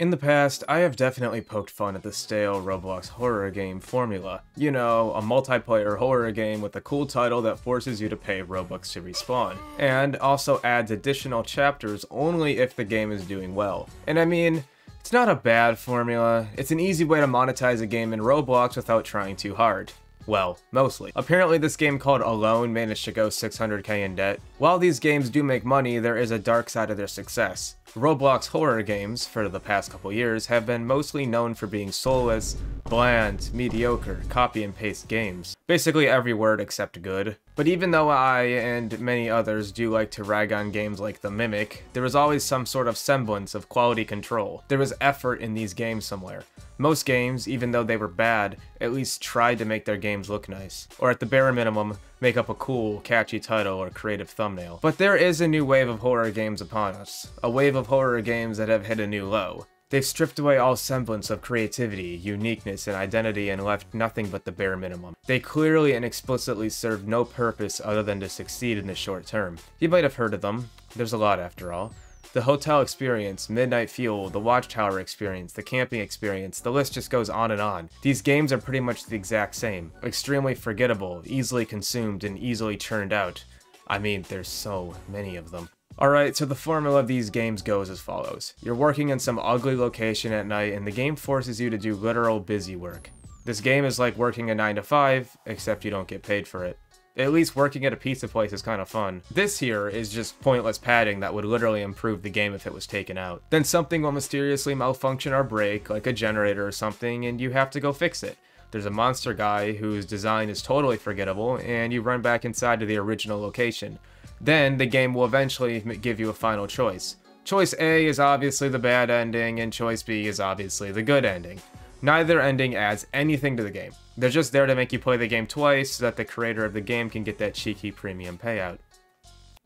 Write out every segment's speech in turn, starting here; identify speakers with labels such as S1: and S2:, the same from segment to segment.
S1: In the past, I have definitely poked fun at the stale Roblox horror game formula. You know, a multiplayer horror game with a cool title that forces you to pay Robux to respawn, and also adds additional chapters only if the game is doing well. And I mean, it's not a bad formula, it's an easy way to monetize a game in Roblox without trying too hard. Well, mostly. Apparently this game called Alone managed to go 600k in debt. While these games do make money, there is a dark side of their success. Roblox horror games, for the past couple years, have been mostly known for being soulless, bland, mediocre, copy and paste games. Basically every word except good. But even though I, and many others, do like to rag on games like The Mimic, there was always some sort of semblance of quality control. There was effort in these games somewhere. Most games, even though they were bad, at least tried to make their games look nice. Or at the bare minimum, make up a cool, catchy title or creative thumbnail. But there is a new wave of horror games upon us. A wave of horror games that have hit a new low. They've stripped away all semblance of creativity, uniqueness, and identity and left nothing but the bare minimum. They clearly and explicitly serve no purpose other than to succeed in the short term. You might have heard of them. There's a lot after all. The Hotel Experience, Midnight Fuel, the Watchtower Experience, the Camping Experience, the list just goes on and on. These games are pretty much the exact same. Extremely forgettable, easily consumed, and easily churned out. I mean, there's so many of them. Alright, so the formula of these games goes as follows. You're working in some ugly location at night and the game forces you to do literal busy work. This game is like working a 9 to 5, except you don't get paid for it. At least working at a pizza place is kind of fun. This here is just pointless padding that would literally improve the game if it was taken out. Then something will mysteriously malfunction or break, like a generator or something, and you have to go fix it. There's a monster guy whose design is totally forgettable, and you run back inside to the original location. Then the game will eventually give you a final choice. Choice A is obviously the bad ending, and choice B is obviously the good ending. Neither ending adds anything to the game. They're just there to make you play the game twice so that the creator of the game can get that cheeky premium payout.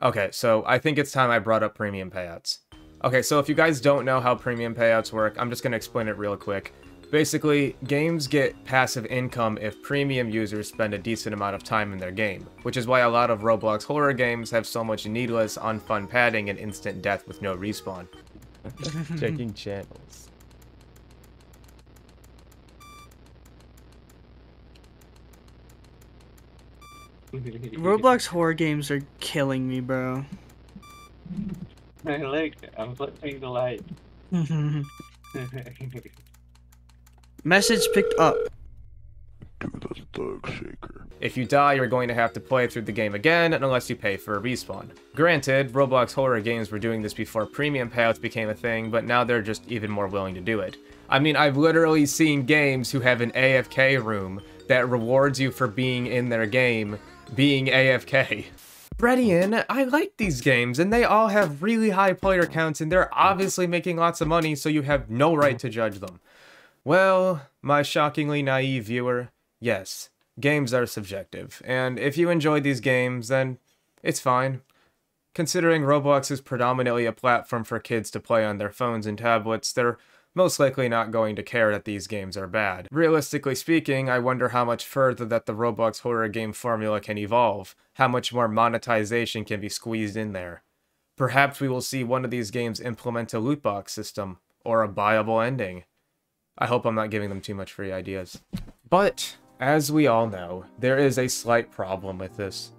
S1: Okay, so I think it's time I brought up premium payouts. Okay, so if you guys don't know how premium payouts work, I'm just going to explain it real quick. Basically, games get passive income if premium users spend a decent amount of time in their game, which is why a lot of Roblox horror games have so much needless, unfun padding and instant death with no respawn. Checking channels.
S2: Roblox horror games are killing me, bro.
S3: Hey, look, I'm flipping the light.
S2: Message picked up.
S4: Do the thug shaker.
S1: If you die, you're going to have to play through the game again unless you pay for a respawn. Granted, Roblox horror games were doing this before premium payouts became a thing, but now they're just even more willing to do it. I mean, I've literally seen games who have an AFK room that rewards you for being in their game, being AFK. Breadian, I like these games, and they all have really high player counts, and they're obviously making lots of money, so you have no right to judge them. Well, my shockingly naive viewer, yes, games are subjective, and if you enjoyed these games, then it's fine. Considering Roblox is predominantly a platform for kids to play on their phones and tablets, they're most likely not going to care that these games are bad. Realistically speaking, I wonder how much further that the Roblox horror game formula can evolve, how much more monetization can be squeezed in there. Perhaps we will see one of these games implement a loot box system, or a buyable ending. I hope I'm not giving them too much free ideas. But, as we all know, there is a slight problem with this.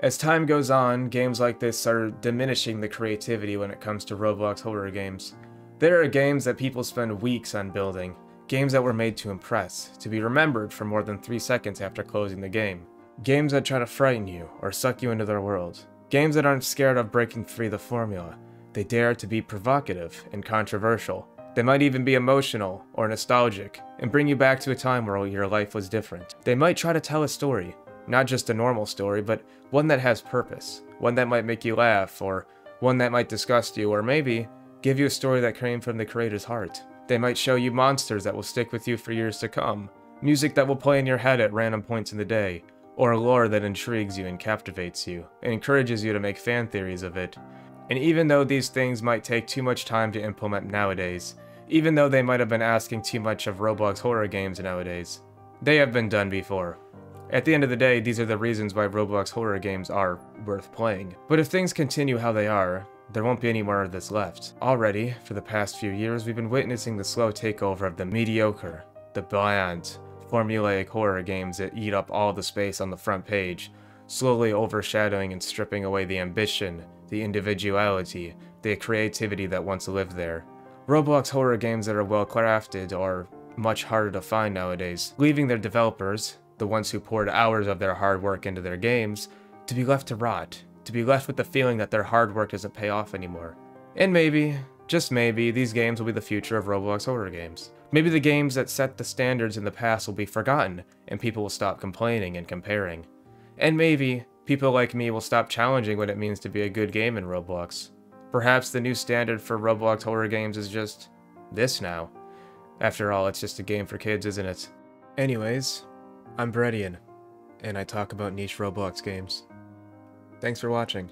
S1: As time goes on, games like this are diminishing the creativity when it comes to Roblox horror games. There are games that people spend weeks on building, games that were made to impress, to be remembered for more than 3 seconds after closing the game. Games that try to frighten you, or suck you into their world. Games that aren't scared of breaking free the formula. They dare to be provocative and controversial. They might even be emotional, or nostalgic, and bring you back to a time where your life was different. They might try to tell a story, not just a normal story, but one that has purpose, one that might make you laugh, or one that might disgust you, or maybe give you a story that came from the creator's heart. They might show you monsters that will stick with you for years to come, music that will play in your head at random points in the day, or lore that intrigues you and captivates you, and encourages you to make fan theories of it. And even though these things might take too much time to implement nowadays, even though they might have been asking too much of Roblox horror games nowadays, they have been done before. At the end of the day, these are the reasons why Roblox horror games are worth playing. But if things continue how they are, there won't be any more of this left. Already, for the past few years, we've been witnessing the slow takeover of the mediocre, the bland, formulaic horror games that eat up all the space on the front page, slowly overshadowing and stripping away the ambition, the individuality, the creativity that once lived there. Roblox horror games that are well crafted are much harder to find nowadays, leaving their developers, the ones who poured hours of their hard work into their games, to be left to rot, to be left with the feeling that their hard work doesn't pay off anymore. And maybe, just maybe, these games will be the future of Roblox horror games. Maybe the games that set the standards in the past will be forgotten, and people will stop complaining and comparing. And maybe, people like me will stop challenging what it means to be a good game in Roblox. Perhaps the new standard for Roblox horror games is just this now. After all, it's just a game for kids, isn't it? Anyways, I'm Breadian, and I talk about niche Roblox games. Thanks for watching.